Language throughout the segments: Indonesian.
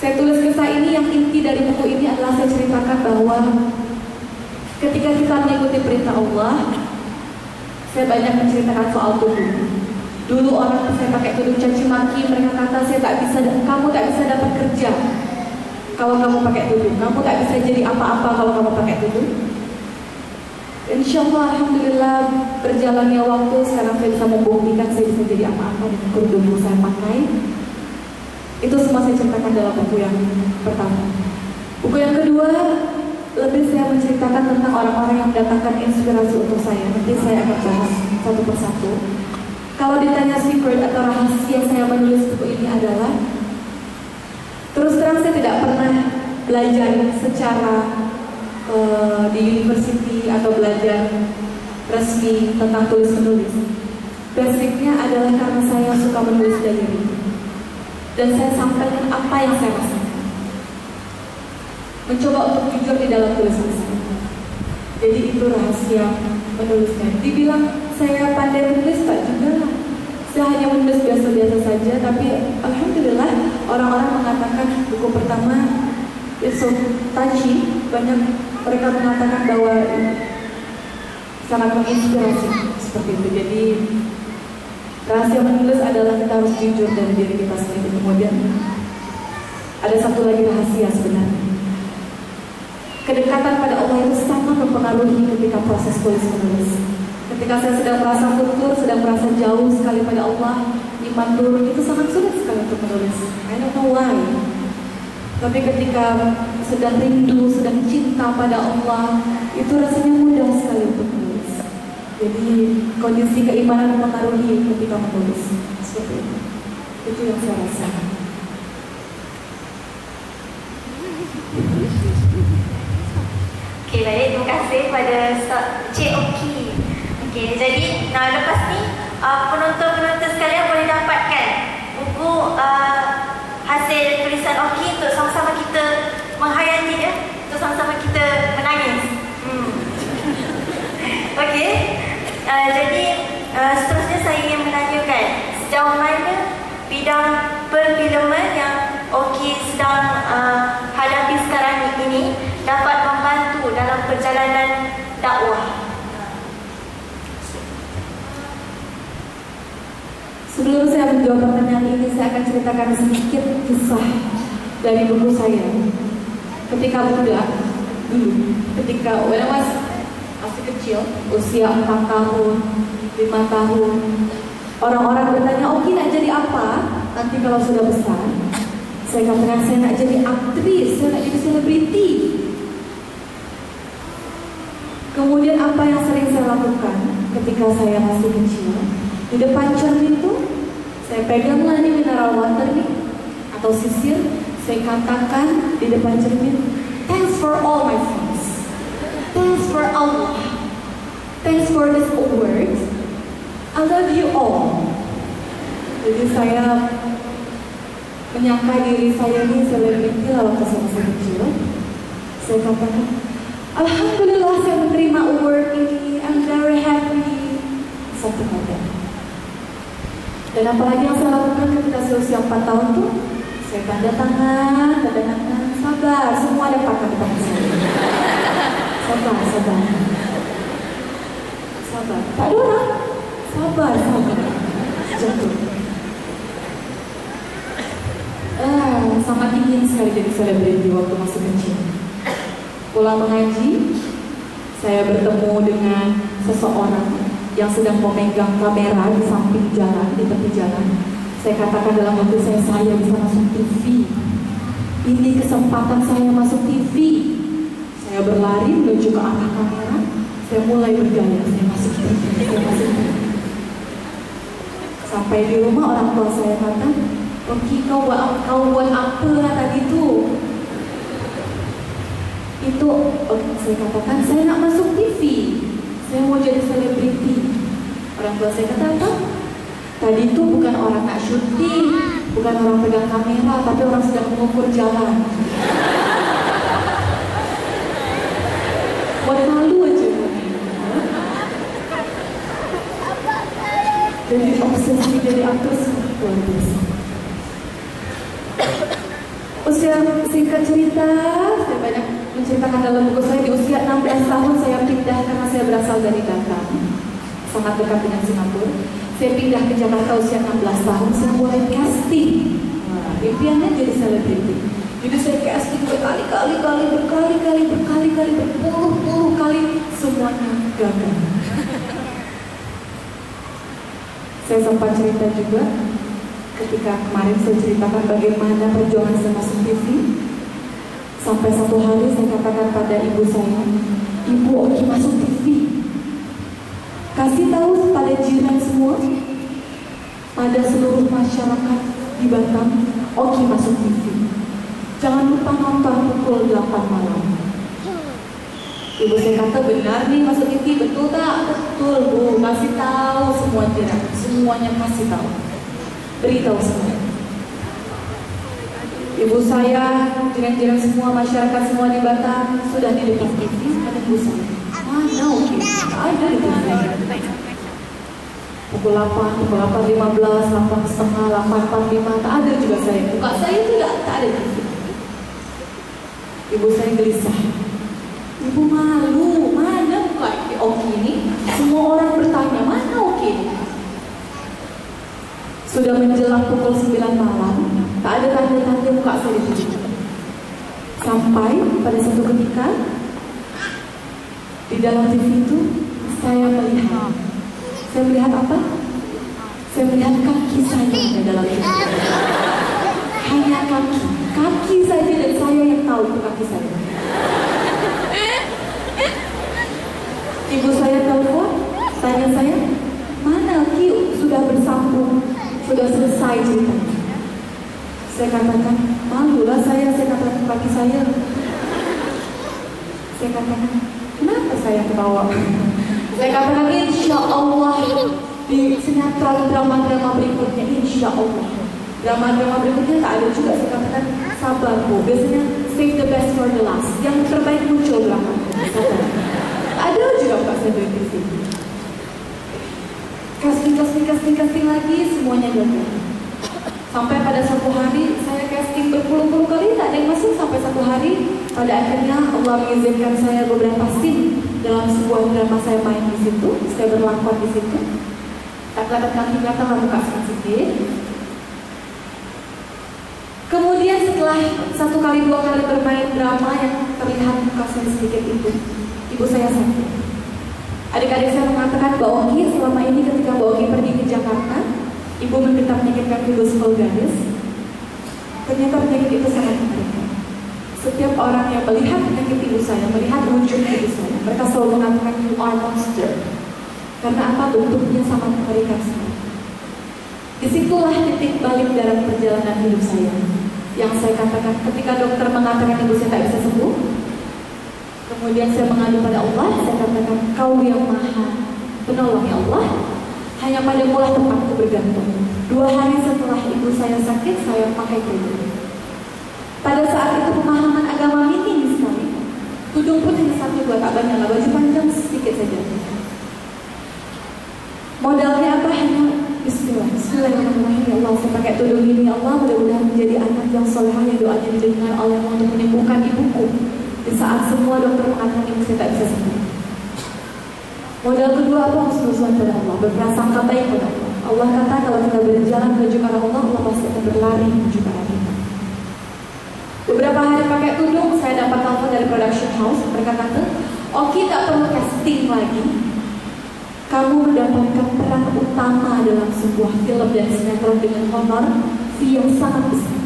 Saya tulis kisah ini, yang inti dari buku ini adalah saya ceritakan bahwa ketika kita mengikuti perintah Allah, saya banyak menceritakan soal tuduh. Dulu orang saya pakai tuduh caci maki, mereka kata kamu tak bisa dapat kerja kalau kamu pakai tuduh, kamu tak bisa jadi apa-apa kalau kamu pakai tuduh. Insya Allah, alhamdulillah, berjalannya waktu, sekarang saya bisa membuktikan saya bisa jadi apa-apa dengan kerudung yang saya pakai. Itu semua saya ceritakan dalam buku yang pertama. Buku yang kedua, lebih saya menceritakan tentang orang-orang yang mendatangkan inspirasi untuk saya. Nanti saya akan bahas satu persatu. Kalau ditanya secret atau rahasia saya menulis buku ini adalah, terus terang saya tidak pernah belajar secara di university atau belajar resmi tentang tulis menulis. Basicnya adalah karena saya suka menulis diary, dan saya sampaikan apa yang saya rasakan, mencoba untuk jujur di dalam tulisan saya. Jadi itu rahasia menulisnya. Dibilang saya pandai menulis, tak juga lah. Saya hanya menulis biasa-biasa saja, tapi alhamdulillah orang-orang mengatakan buku pertama it's so touchy. Banyak mereka mengatakan bahwa sangat menginspirasi seperti itu. Jadi rahasia menulis adalah kita harus jujur dari diri kita sendiri. Kemudian ada satu lagi rahasia sebenarnya. Kedekatan pada Allah itu sangat mempengaruhi ketika proses tulis menulis. Ketika saya sedang merasa futur, sedang merasa jauh sekali pada Allah, iman turun, itu sangat sulit sekali untuk menulis. I don't know why. Tapi ketika sedang rindu, sedang cinta pada Allah, itu rasanya mudah sekali untuk menulis. Jadi kondisi keimanan mempengaruhi ketika menulis. Seperti itu. Itu yang saya rasakan. Okey, baik. Terima kasih pada Cik Oki. Okey, jadi lepas ni penonton-penonton sekalian boleh dapatkan buku hasil tulisan Oki untuk sama-sama kita menghayati ya, untuk sama-sama kita menangis. Okey, jadi seterusnya saya ingin menanyakan sejauh mana bidang perfilman yang Oki sedang hadapi sekarang ini dapat membantu dalam perjalanan dakwah. Sebelum saya menjawab pertanyaan ini, saya akan ceritakan sedikit kisah dari buku saya. Ketika muda, ketika when I was masih kecil, usia 4 tahun, 5 tahun, orang-orang bertanya, Oki nak jadi apa nanti kalau sudah besar? Saya katakan, saya nak jadi aktris, saya nak jadi selebriti. Kemudian apa yang sering saya lakukan ketika saya masih kecil? Di depan cermin itu, saya peganglah nih mineral water nih, atau sisir, saya katakan di depan cermin, thanks for all my friends, thanks for Allah, thanks for this award, I love you all. Jadi saya menyangka diri saya ini selebriti lah waktu saya masih kecil. Saya katakan, alhamdulillah saya menerima award ini, I'm very happy. Satu kata. Dan apalagi yang saya lakukan ketika saya usia 4 tahun tuh, saya tanda tangan, sabar, semua ada pakai di tangan saya. Sabar. Tak ada orang. Sabar. Jatuh. Sangat ingin sekali jadi selebriti waktu masih kecil. Pulang mengaji, saya bertemu dengan seseorang yang sedang memegang kamera di samping jalan, di tepi jalan. Saya katakan dalam hati saya bisa masuk TV. Ini kesempatan saya masuk TV. Saya berlari menuju ke arah kamera. Saya mulai bergaya, saya masuk TV. Sampai di rumah orang tua saya kata, Oki, kau buat apa tadi tu? Itu saya katakan, saya nak masuk TV. Saya mau jadi selebriti. Orang tua saya kata apa? Tadi itu bukan orang nak syuting, bukan orang pegang kamera, tapi orang sedang mengukur jalan. Buat malu aja. Jadi obsesi jadi aktris luar biasa. Usia singkat cerita, saya banyak menceritakan dalam buku saya. Di usia 16 tahun saya pindah karena saya berasal dari Batam, sangat dekat dengan Singapura. Saya pindah ke Jakarta usia 16 tahun. Saya mulai casting. Impiannya jadi selebriti. Jadi saya casting berkali-kali, berpuluh-puluh kali, semuanya gagal. Saya sempat cerita juga ketika kemarin saya ceritakan bagaimana perjuangan saya masuk TV. Sampai satu hari saya katakan pada ibu saya, "Ibu, Oki masuk TV." Kasih tahu pada jiran semua, pada seluruh masyarakat di Batam, Oki masuk TV. Jangan lupa nonton pukul 8 malam. Ibu saya kata, "Benar nih masuk TV, betul tak?" "Betul Bu, kasih tahu semua jiran, semuanya kasih tahu, beritahu semua." Ibu saya, jiran-jiran semua, masyarakat semua di Batam sudah di depan TV. Ada ibu saya, "Mana Oki? Ada di TV." Pukul 8, pukul 8.15, 8.30, 8.45, tak ada juga saya. Buka saya tidak ada TV. Ibu saya gelisah. "Ibu malu, mana buka Oki ini?" Semua orang bertanya, "Mana Oki ini?" Sudah menjelang pukul 9 malam, tak ada tanda-tanda muka saya di TV. Sampai pada satu ketika, di dalam TV itu, saya melihat apa? Saya melihat kaki saya di dalam TV. Hanya kaki saja, dan saya yang tahu itu kaki saya. Ibu saya telepon, tanya saya, "Mana Ki? Sudah bersambung, sudah selesai cerita." Saya katakan, "Malulah saya katakan kaki saya." Saya katakan, "Kenapa saya ketawa?" Saya katakan, "Insya Allah di sinetron drama-drama berikutnya, insya Allah." Drama-drama berikutnya tak ada juga. Saya katakan, "Sabar Bu, biasanya save the best for the last. Yang terbaik muncul belakang." Sabar. Ada juga Pak saya di TV. Casting lagi, semuanya gagal. Sampai pada satu hari saya casting berpuluh-puluh kali, tak ada yang masuk. Sampai satu hari, pada akhirnya Allah mengizinkan saya beberapa scene dalam sebuah drama. Saya main di situ, saya berlakon di situ. Tak kelihatan kaki belakang, buka sedikit. Kemudian setelah 1 kali 2 kali bermain drama yang terlihat muka saya sedikit itu, ibu saya sakit. Adik-adik saya mengatakan, "Mbak Oki, selama ini ketika Mbak Oki pergi ke Jakarta, ibu menderita penyakit kardiospasial vulgaris." Ternyata penyakit itu sangat mengerikan. Setiap orang yang melihat penyakit ibu saya, melihat wujud ibu saya, mereka selalu mengatakan, "You are monster." Karena apa? Bentuknya sangat mengerikan sekali. Disitulah titik balik dalam perjalanan hidup saya. Yang saya katakan ketika dokter mengatakan ibu saya tak bisa sembuh, kemudian saya mengadu pada Allah. Saya katakan, "Kau yang maha penolong ya Allah, hanya padamu lah tempatku bergantung." 2 hari setelah ibu saya sakit, saya pakai kerudung. Pada saat itu pemahaman agama minim sekali. Tudung pun hanya 1-2, tak banyak, baju panjang sedikit saja. Modalnya apa? Hanya Bismillahirrahmanirrahim. Ya Allah, saya pakai tudung ini, ya Allah, mudah-mudahan menjadi anak yang soleh yang doanya didengar oleh Allah untuk menyembuhkan ibuku di saat semua dokter mengatakan ibu saya tak bisa sembuh. Modal kedua apa? Husnuzon pada Allah, berprasangka baik pada Allah. Allah kata kalau kita berjalan menuju ke arah Allah, Allah pasti akan berlari menuju ke arah kita. Beberapa hari pakai tudung, saya dapat telepon dari production house. Mereka kata, "Oki tak perlu casting lagi. Kamu mendapatkan peran utama dalam sebuah film dan sinetron dengan honor fee yang sangat besar."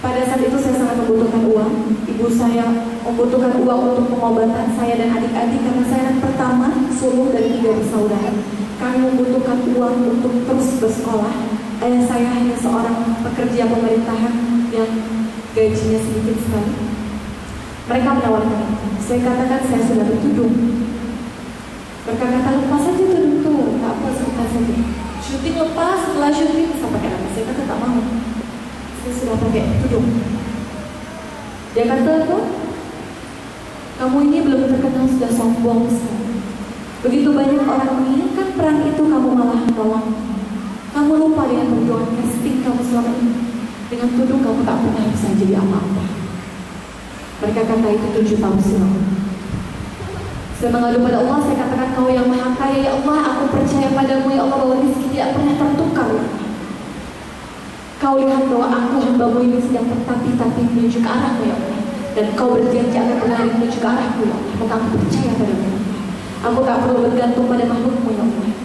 Pada saat itu saya sangat membutuhkan uang. Ibu saya membutuhkan uang untuk pengobatan saya dan adik-adik karena saya anak pertama sulung dari 3 bersaudara. Kami membutuhkan uang untuk terus bersekolah. Ayah saya hanya seorang pekerja pemerintahan yang gajinya sedikit sekali. Mereka menawarkan itu. Saya katakan saya sudah bertudung. Mereka kata, "Lepas saja tudung tuh, tak apa, sebentar saja. Syuting lepas, setelah syuting bisa pakai apa?" Saya kata tak mau. Saya sudah pakai tudung. Dia kata, "Tuh, kamu ini belum terkenal sudah sombong sekali. Begitu banyak orang menginginkan peran itu, kamu malah menolong. Kamu lupa dengan perjuangan casting kamu selama ini. Dengan tuduh kamu tak pernah bisa jadi apa-apa. Mereka kata itu 7 tahun silam. Saya mengadu pada Allah, saya katakan Kau yang maha kaya ya Allah, aku percaya padamu ya Allah bahwa rezeki tidak pernah tertukar ya Allah. Kau lihat bahwa aku hambamu ini sedang tertatih-tatih menuju ke arahmu ya Allah. Dan Kau berjanji akan berlari menuju ke arahmu ya Allah. Maka aku percaya padamu ya Allah. Aku tak perlu bergantung pada makhlukmu ya Allah.